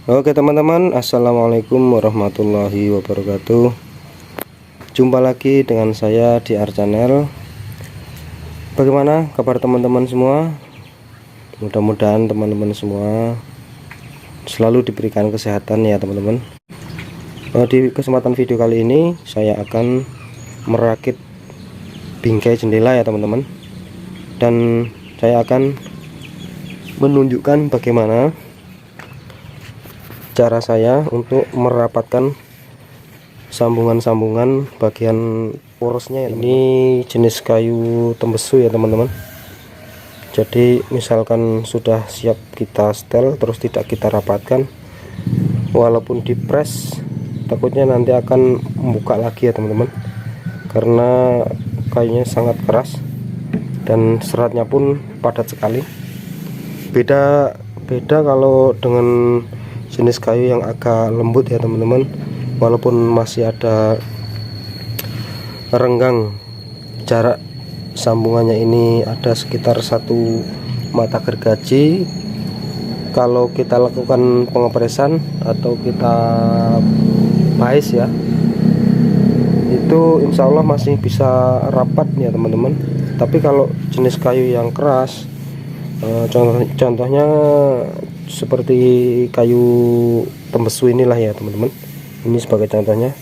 Oke teman-teman, assalamualaikum warahmatullahi wabarakatuh. Jumpa lagi dengan saya di Channel. Bagaimana kabar teman-teman semua? Mudah-mudahan teman-teman semua selalu diberikan kesehatan ya teman-teman. Di kesempatan video kali ini saya akan merakit bingkai jendela ya teman-teman. Dan saya akan menunjukkan bagaimana cara saya untuk merapatkan sambungan-sambungan bagian porosnya ya, ini jenis kayu tembesu ya teman-teman. Jadi misalkan sudah siap kita setel terus tidak kita rapatkan, walaupun dipres takutnya nanti akan membuka lagi ya teman-teman, karena kayunya sangat keras dan seratnya pun padat sekali. Beda kalau dengan jenis kayu yang agak lembut ya teman-teman, walaupun masih ada renggang, jarak sambungannya ini ada sekitar 1 mata gergaji. Kalau kita lakukan pengepresan atau kita bais ya, itu insya Allah masih bisa rapat ya teman-teman. Tapi kalau jenis kayu yang keras, contohnya seperti kayu tembesu inilah ya teman-teman, ini sebagai contohnya,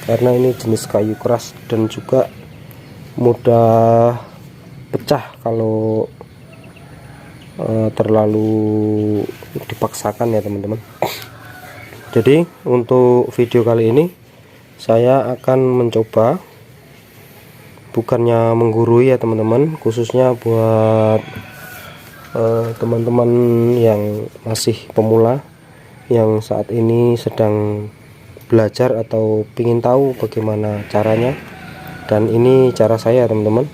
karena ini jenis kayu keras dan juga mudah pecah kalau terlalu dipaksakan ya teman-teman. Jadi untuk video kali ini saya akan mencoba, bukannya menggurui ya teman-teman, khususnya buat teman-teman yang masih pemula yang saat ini sedang belajar atau ingin tahu bagaimana caranya. Dan ini cara saya teman-teman.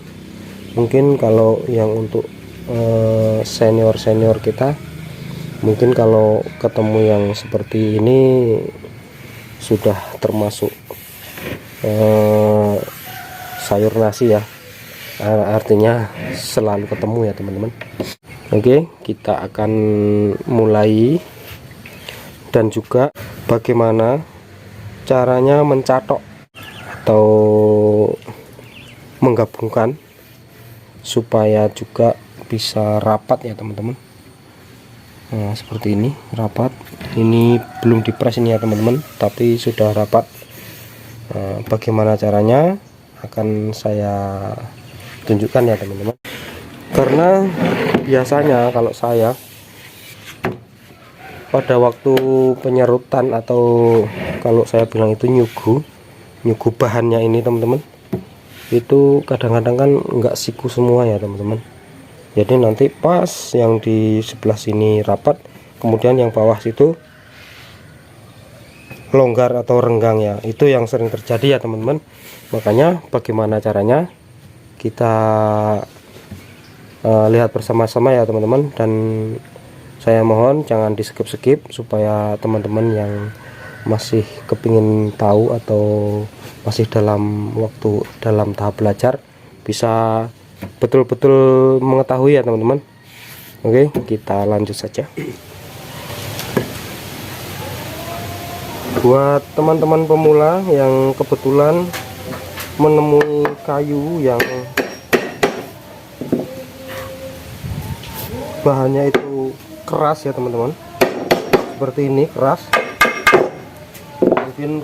Mungkin kalau yang untuk senior kita, mungkin kalau ketemu yang seperti ini sudah termasuk sayur nasi ya, artinya selalu ketemu ya teman-teman. Oke, kita akan mulai, dan juga bagaimana caranya mencatok atau menggabungkan supaya juga bisa rapat ya teman-teman. Nah, seperti ini rapat. Ini belum dipres ini ya teman-teman, tapi sudah rapat. Bagaimana caranya akan saya tunjukkan ya teman-teman. Karena biasanya kalau saya pada waktu penyerutan, atau kalau saya bilang itu nyugu bahannya ini teman-teman, itu kadang-kadang kan enggak siku semua ya teman-teman. Jadi nanti pas yang di sebelah sini rapat, kemudian yang bawah situ longgar atau renggang ya, itu yang sering terjadi ya teman-teman. Makanya bagaimana caranya kita lihat bersama-sama ya teman-teman, dan saya mohon jangan di skip supaya teman-teman yang masih kepingin tahu atau masih dalam tahap belajar bisa betul-betul mengetahui ya teman-teman. Oke, kita lanjut saja. Buat teman-teman pemula yang kebetulan menemui kayu yang bahannya itu keras ya teman-teman, seperti ini keras, mungkin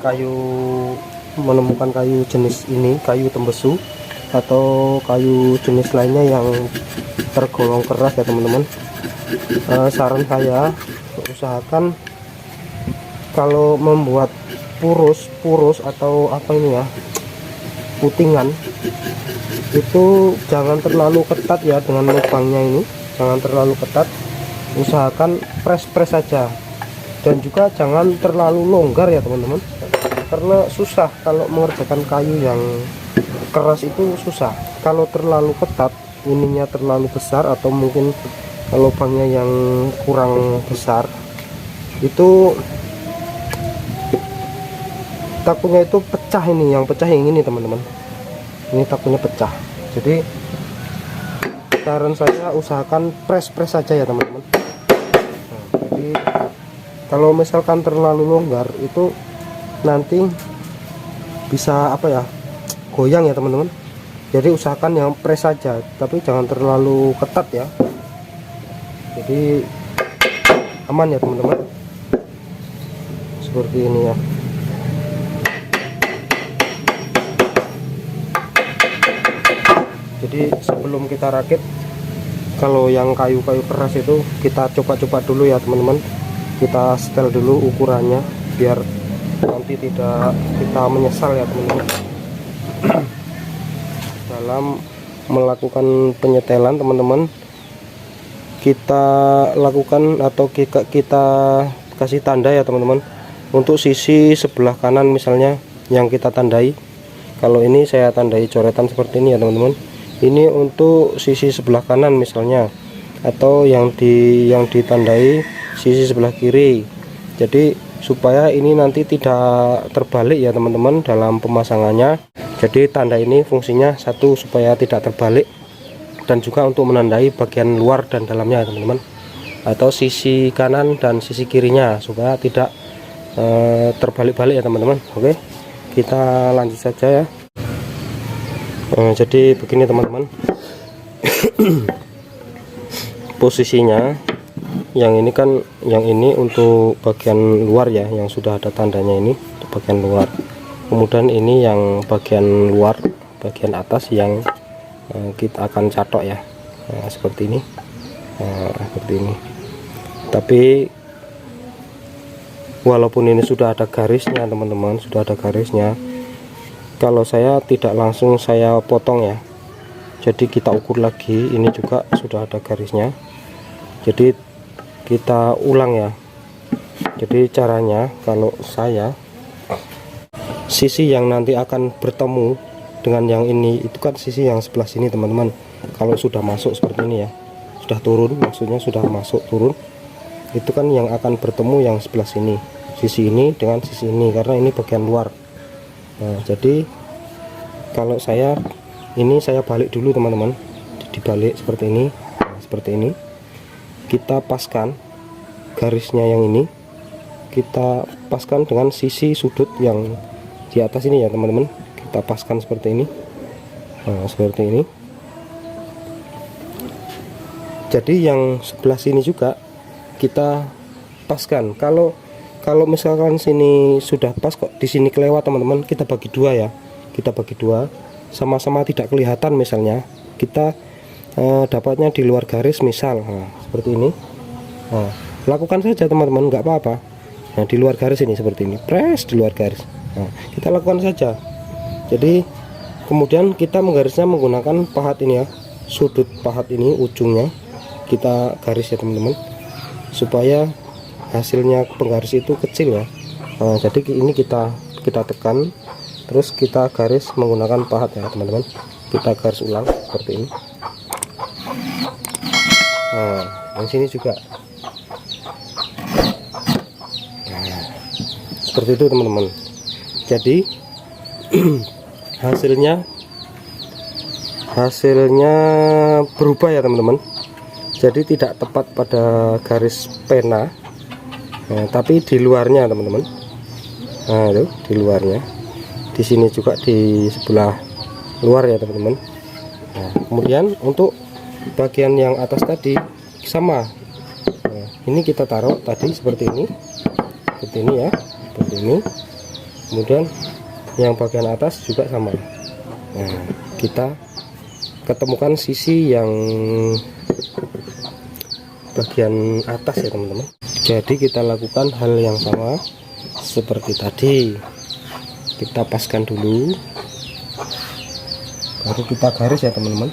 menemukan kayu jenis ini, kayu tembesu atau kayu jenis lainnya yang tergolong keras ya teman-teman. Saran saya, usahakan kalau membuat purus atau apa ini ya, putingan, itu jangan terlalu ketat ya dengan lubangnya ini, jangan terlalu ketat, usahakan pres saja. Dan juga jangan terlalu longgar ya teman-teman, karena susah kalau mengerjakan kayu yang keras itu susah. Kalau terlalu ketat, ininya terlalu besar, atau mungkin lubangnya yang kurang besar, itu takutnya itu pecah. Ini yang pecah yang ini teman-teman, ini takutnya pecah. Jadi saran saya usahakan pres saja ya teman-teman. Nah, jadi Kalau misalkan terlalu longgar itu nanti bisa apa ya, goyang ya teman-teman. Jadi usahakan yang press saja, tapi jangan terlalu ketat ya. Jadi aman ya teman-teman. Seperti ini ya. Jadi sebelum kita rakit, kalau yang kayu-kayu keras itu kita coba-coba dulu ya teman-teman. Kita setel dulu ukurannya biar nanti tidak kita menyesal ya teman-teman. Dalam melakukan penyetelan teman-teman, kita lakukan atau kita kasih tanda ya teman-teman. Untuk sisi sebelah kanan misalnya yang kita tandai, kalau ini saya tandai coretan seperti ini ya teman-teman. Ini untuk sisi sebelah kanan misalnya, atau yang ditandai sisi sebelah kiri. Jadi supaya ini nanti tidak terbalik ya teman-teman dalam pemasangannya. Jadi tanda ini fungsinya satu, supaya tidak terbalik, dan juga untuk menandai bagian luar dan dalamnya ya teman-teman, atau sisi kanan dan sisi kirinya supaya tidak terbalik-balik ya teman-teman. Oke, kita lanjut saja ya. Jadi begini teman-teman. Posisinya yang ini kan, yang ini untuk bagian luar ya, yang sudah ada tandanya ini untuk bagian luar. Kemudian ini yang bagian luar, bagian atas yang kita akan catok ya. Seperti ini. Seperti ini. Tapi walaupun ini sudah ada garisnya teman-teman, sudah ada garisnya, kalau saya tidak langsung saya potong ya. Jadi kita ukur lagi, ini juga sudah ada garisnya. Jadi kita ulang ya. Jadi caranya, kalau saya, sisi yang nanti akan bertemu dengan yang ini itu kan sisi yang sebelah sini teman-teman. Kalau sudah masuk seperti ini ya, sudah turun, maksudnya sudah masuk turun, itu kan yang akan bertemu yang sebelah sini, sisi ini dengan sisi ini, karena ini bagian luar. Nah, jadi kalau saya ini saya balik dulu teman-teman, dibalik seperti ini. Nah, seperti ini kita paskan garisnya, yang ini kita paskan dengan sisi sudut yang di atas ini ya teman-teman. Kita paskan seperti ini. Nah, seperti ini. Jadi yang sebelah sini juga kita paskan. Kalau misalkan sini sudah pas kok di sini kelewat teman-teman, kita bagi dua ya. Kita bagi dua, sama-sama tidak kelihatan misalnya. Kita dapatnya di luar garis misal. Nah, seperti ini. Nah, lakukan saja teman-teman, nggak apa-apa. Nah, di luar garis ini seperti ini, press di luar garis. Nah, kita lakukan saja. Jadi kemudian kita menggarisnya menggunakan pahat ini ya, sudut pahat ini ujungnya kita garis ya teman-teman, supaya hasilnya penggaris itu kecil ya. Nah, jadi ini kita tekan, terus kita garis menggunakan pahat ya teman-teman. Kita garis ulang seperti ini. Nah, yang sini juga. Nah, seperti itu teman-teman. Jadi hasilnya berubah ya teman-teman. Jadi tidak tepat pada garis pena, tapi di luarnya teman-teman. Nah, itu di luarnya. Di sini juga di sebelah luar ya teman-teman. Nah, kemudian untuk bagian yang atas tadi sama. Nah, ini kita taruh tadi seperti ini ya, seperti ini. Kemudian yang bagian atas juga sama. Nah, kita ketemukan sisi yang bagian atas ya teman-teman. Jadi kita lakukan hal yang sama seperti tadi. Kita paskan dulu, baru kita garis ya teman-teman.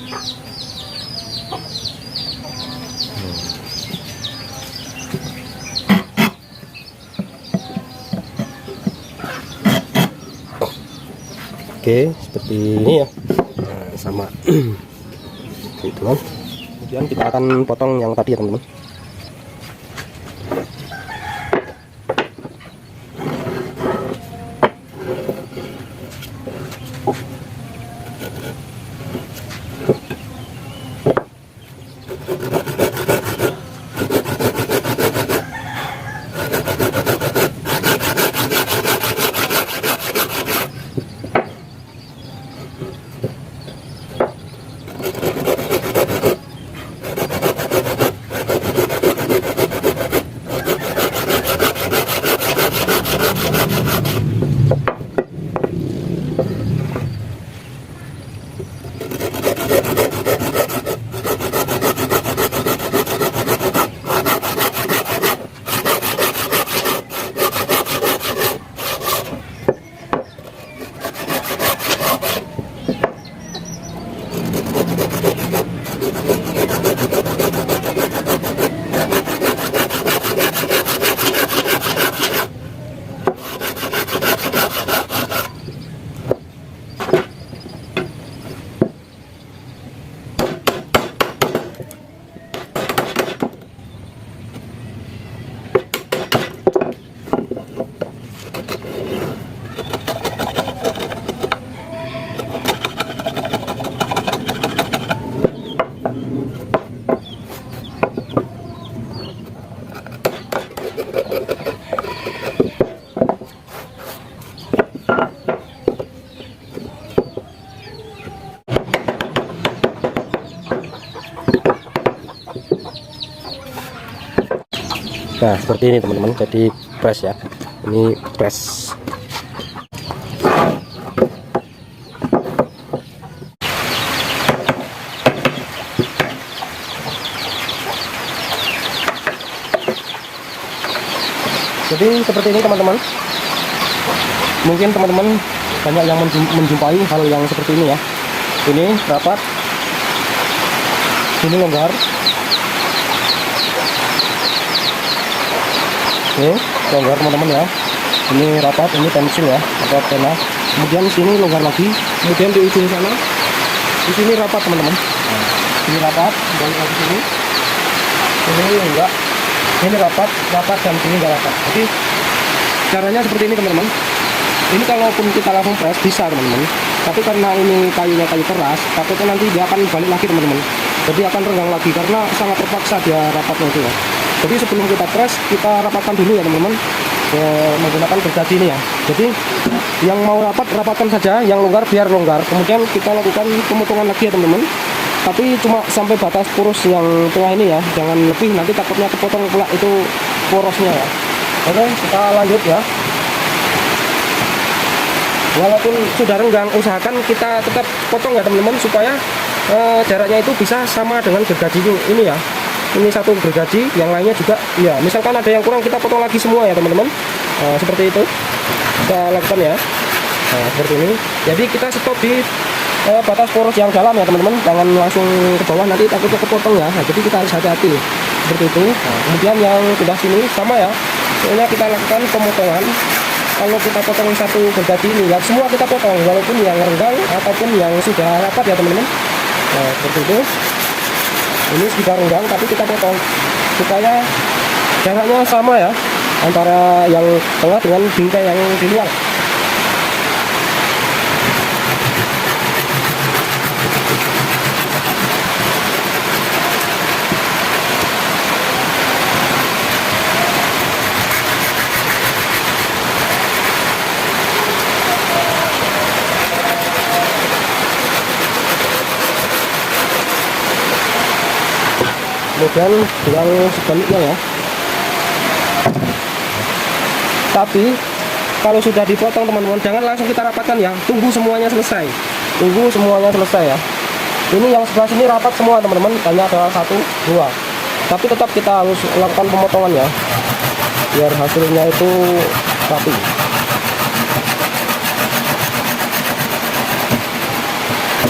Oke, seperti ini ya. Nah, sama gitu kan. Kemudian kita akan potong yang tadi ya teman-teman. Nah seperti ini teman-teman, jadi press ya, ini press. Jadi seperti ini teman-teman, mungkin teman-teman banyak yang menjumpai hal yang seperti ini ya. Ini rapat, ini longgar. Oke, longgar teman-teman ya. Ini rapat, ini pensil ya, atau pena. Kemudian sini longgar lagi. Kemudian di ujung sana, di sini rapat teman-teman. Nah, ini rapat, balik lagi sini. Ini enggak. Ini rapat dan sini enggak rapat. Jadi caranya seperti ini teman-teman. Ini kalaupun kita langsung press bisa teman-teman. Tapi karena ini kayunya kayu keras, takutnya nanti dia akan balik lagi teman-teman. Jadi akan renggang lagi karena sangat terpaksa dia rapatnya itu ya. Jadi sebelum kita press, kita rapatkan dulu ya teman-teman, menggunakan gergaji ini ya. Jadi yang mau rapat, rapatkan saja, yang longgar biar longgar. Kemudian kita lakukan pemotongan lagi ya teman-teman. Tapi cuma sampai batas poros yang tengah ini ya, jangan lebih, nanti takutnya kepotong pula itu porosnya ya. Oke, kita lanjut ya. Walaupun sudah renggang, usahakan kita tetap potong ya teman-teman, supaya jaraknya itu bisa sama dengan gergaji ini ya. Ini satu gergaji, yang lainnya juga ya. Misalkan ada yang kurang, kita potong lagi semua ya teman-teman. Seperti itu kita lakukan ya. Nah, seperti ini. Jadi kita stop di batas poros yang dalam ya teman-teman, jangan langsung ke bawah, nanti takutnya kepotong ya. Nah, jadi kita harus hati-hati seperti itu. Nah, kemudian yang sudah sini sama ya, pokoknya kita lakukan pemotongan. Kalau kita potong satu gergaji ini ya, semua kita potong, walaupun yang renggang ataupun yang sudah rapat ya teman-teman. Nah, seperti itu. Ini sudah renggang tapi kita potong supaya jaraknya sama ya, antara yang tengah dengan bingkai yang di luar. Kemudian yang sebaliknya ya. Tapi kalau sudah dipotong teman-teman, jangan langsung kita rapatkan ya, tunggu semuanya selesai. Tunggu semuanya selesai ya. Ini yang sebelah sini rapat semua teman-teman, hanya ada 1, 2. Tapi tetap kita harus lakukan pemotongan ya, biar hasilnya itu rapi.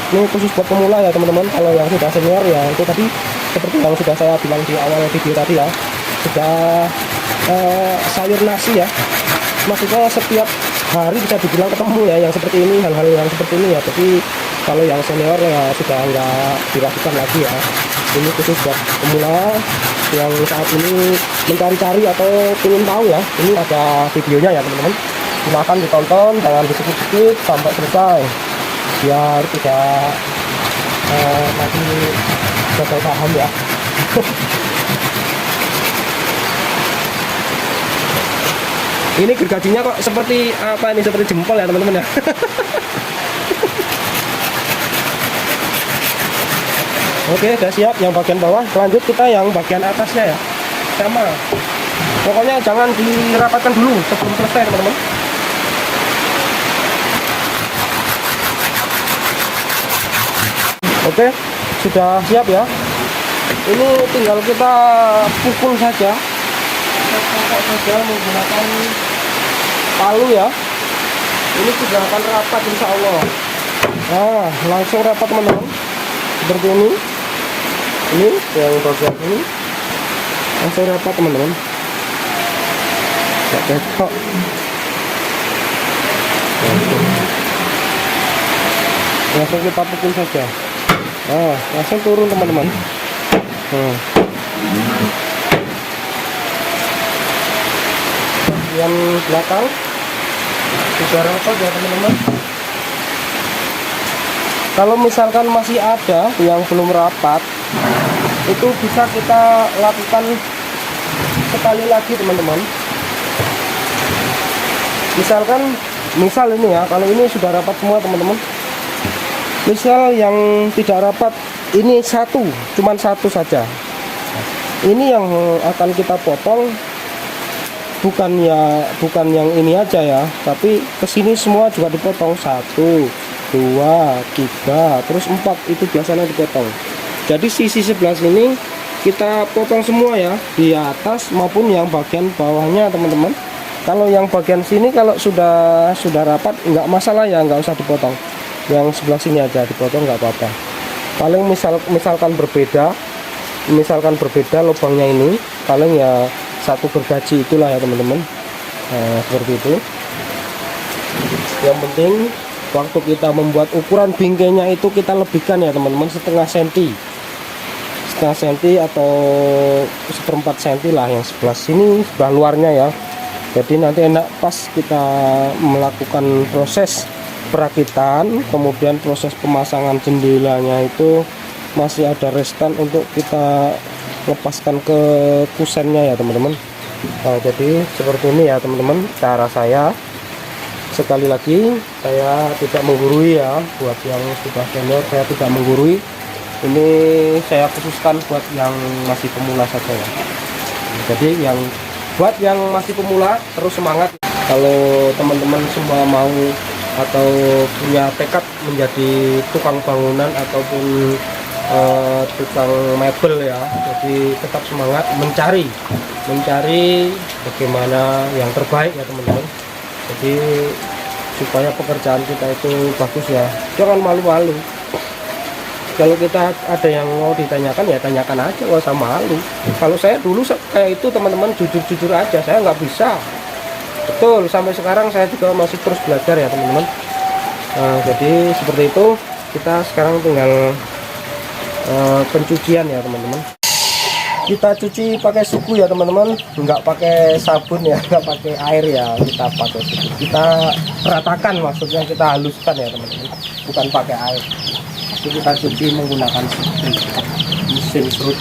Ini khusus buat pemula ya teman-teman. Kalau yang sudah senior ya itu tadi seperti yang sudah saya bilang di awal video tadi ya, sudah sayur nasi ya, maksudnya setiap hari bisa dibilang ketemu ya yang seperti ini, hal-hal yang seperti ini ya. Jadi kalau yang senior ya sudah nggak dilakukan lagi ya. Ini khusus buat pemula yang saat ini mencari-cari atau ingin tahu ya. Ini ada videonya ya teman-teman, silahkan ditonton, jangan di-skip sampai selesai biar tidak nanti gagal paham ya. Ini gergajinya kok seperti apa ini, seperti jempol ya teman-teman ya. Oke, udah siap yang bagian bawah. Lanjut kita yang bagian atasnya ya. Sama. Pokoknya jangan dirapatkan dulu sebelum selesai teman-teman. Oke, sudah siap ya. Ini tinggal kita pukul saja. Kita saja menggunakan palu ya. Ini sudah akan rapat insya Allah. Nah, langsung rapat teman-teman. Seperti ini. Ini yang bagian ini langsung rapat teman-teman. Gak cocok. Langsung kita pukul saja. Nah, langsung turun teman-teman. Bagian belakang sudah rapat ya teman-teman. Kalau misalkan masih ada yang belum rapat, itu bisa kita lakukan sekali lagi teman-teman. Misal ini ya, kalau ini sudah rapat semua teman-teman. Misal yang tidak rapat ini cuman satu saja. Ini yang akan kita potong, bukan yang ini aja ya, tapi kesini semua juga dipotong. 1, 2, 3, terus 4 itu biasanya dipotong. Jadi sisi sebelah sini kita potong semua ya, di atas maupun yang bagian bawahnya teman-teman. Kalau yang bagian sini kalau sudah rapat nggak masalah ya, nggak usah dipotong. Yang sebelah sini aja dipotong nggak apa-apa. Paling misalkan berbeda lubangnya ini, paling ya 1 gergaji itulah ya teman-teman. Nah, seperti itu. Yang penting waktu kita membuat ukuran bingkainya itu kita lebihkan ya teman-teman, setengah senti atau 1/4 senti lah yang sebelah sini, sebelah luarnya ya. Jadi nanti enak pas kita melakukan proses perakitan, kemudian proses pemasangan jendelanya itu masih ada restan untuk kita lepaskan ke kusennya ya teman-teman. Nah, jadi seperti ini ya teman-teman cara saya. Sekali lagi saya tidak menggurui ya, buat yang sudah senior saya tidak menggurui. Ini saya khususkan buat yang masih pemula saja ya. Jadi buat yang masih pemula terus semangat. Kalau teman-teman semua mau atau punya tekad menjadi tukang bangunan ataupun tukang mebel ya, jadi tetap semangat mencari bagaimana yang terbaik ya teman-teman. Jadi supaya pekerjaan kita itu bagus ya, jangan malu-malu. Kalau kita ada yang mau ditanyakan ya tanyakan aja, nggak usah malu. Kalau saya dulu kayak itu teman-teman, jujur aja, saya nggak bisa. Betul, sampai sekarang saya juga masih terus belajar ya teman-teman. Nah, jadi seperti itu. Kita sekarang tinggal pencucian ya teman-teman. Kita cuci pakai suku ya teman-teman, nggak pakai sabun ya, nggak pakai air ya, kita pakai suku. Kita ratakan, maksudnya kita haluskan ya teman-teman, bukan pakai air. Jadi kita cuci menggunakan mesin serut.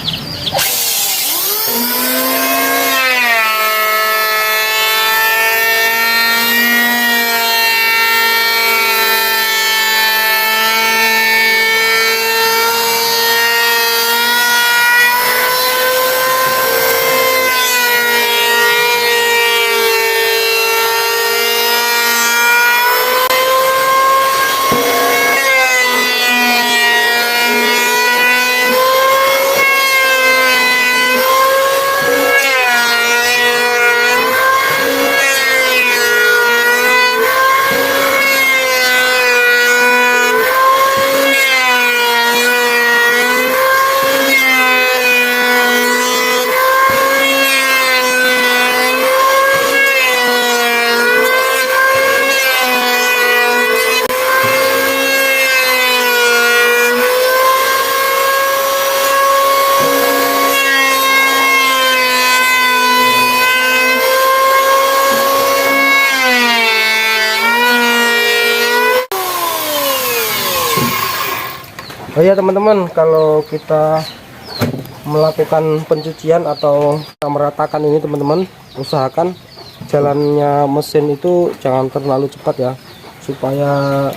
Oh ya teman-teman, kalau kita melakukan pencucian atau meratakan ini teman-teman, usahakan jalannya mesin itu jangan terlalu cepat ya, supaya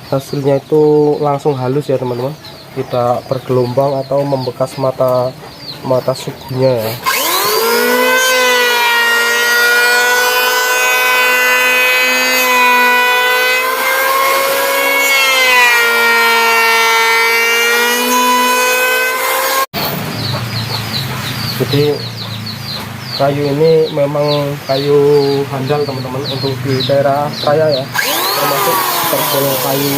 hasilnya itu langsung halus ya teman-teman, tidak bergelombang atau membekas mata sugunya ya. Jadi kayu ini memang kayu handal teman-teman untuk di daerah saya ya, termasuk tergolong kayu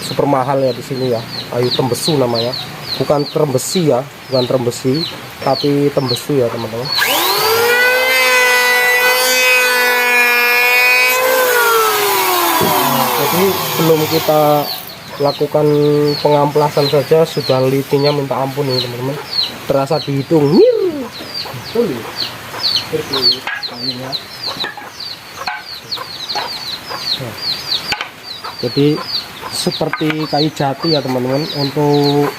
super mahal ya di sini ya. Kayu tembesu namanya, bukan trembesi ya, bukan trembesi, tapi tembesu ya teman-teman. Jadi sebelum kita lakukan pengamplasan saja sudah litinya minta ampun nih teman-teman, terasa dihitung betul kayunya. Jadi seperti kayu jati ya teman-teman untuk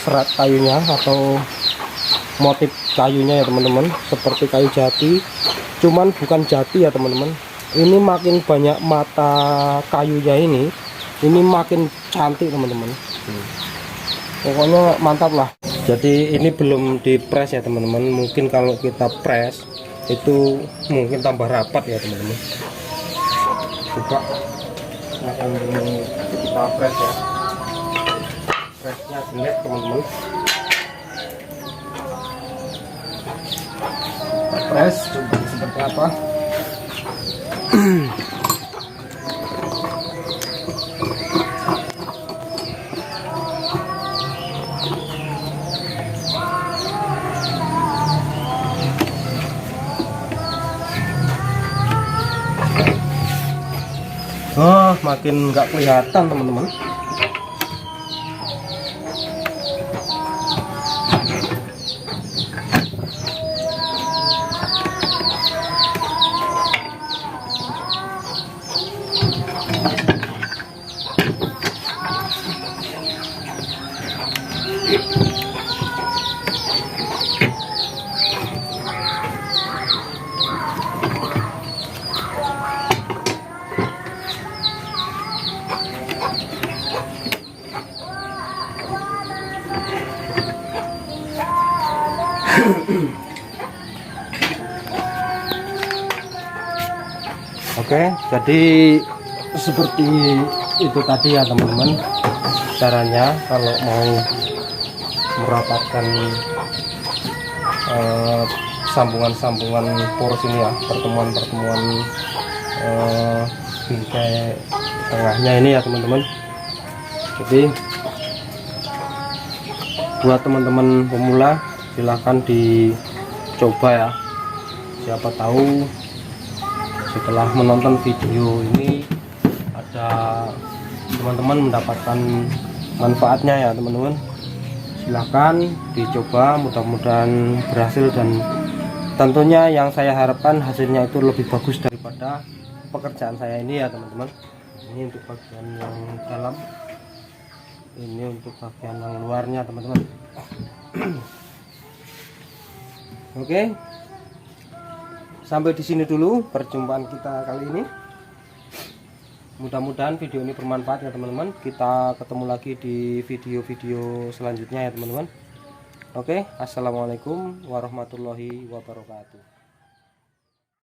serat kayunya atau motif kayunya ya teman-teman, seperti kayu jati, cuman bukan jati ya teman-teman. Ini makin banyak mata kayunya, ini makin cantik teman-teman. Pokoknya mantap lah. Jadi ini belum dipres ya teman-teman, mungkin kalau kita press itu mungkin tambah rapat ya teman-teman. Coba nah, ini kita press ya, pressnya jelek teman-teman. Kita press coba seperti apa. Oh, makin nggak kelihatan teman-teman. Oke, jadi seperti itu tadi ya teman-teman caranya kalau mau merapatkan sambungan-sambungan poros ini ya, pertemuan-pertemuan bingkai tengahnya ini ya teman-teman. Jadi buat teman-teman pemula silahkan dicoba ya, siapa tahu setelah menonton video ini ada teman-teman mendapatkan manfaatnya ya teman-teman. Silahkan dicoba, mudah-mudahan berhasil, dan tentunya yang saya harapkan hasilnya itu lebih bagus daripada pekerjaan saya ini ya teman-teman. Ini untuk bagian yang dalam, ini untuk bagian yang luarnya teman-teman. Oke, sampai di sini dulu perjumpaan kita kali ini. Mudah-mudahan video ini bermanfaat ya teman-teman. Kita ketemu lagi di video-video selanjutnya ya teman-teman. Oke, assalamualaikum warahmatullahi wabarakatuh.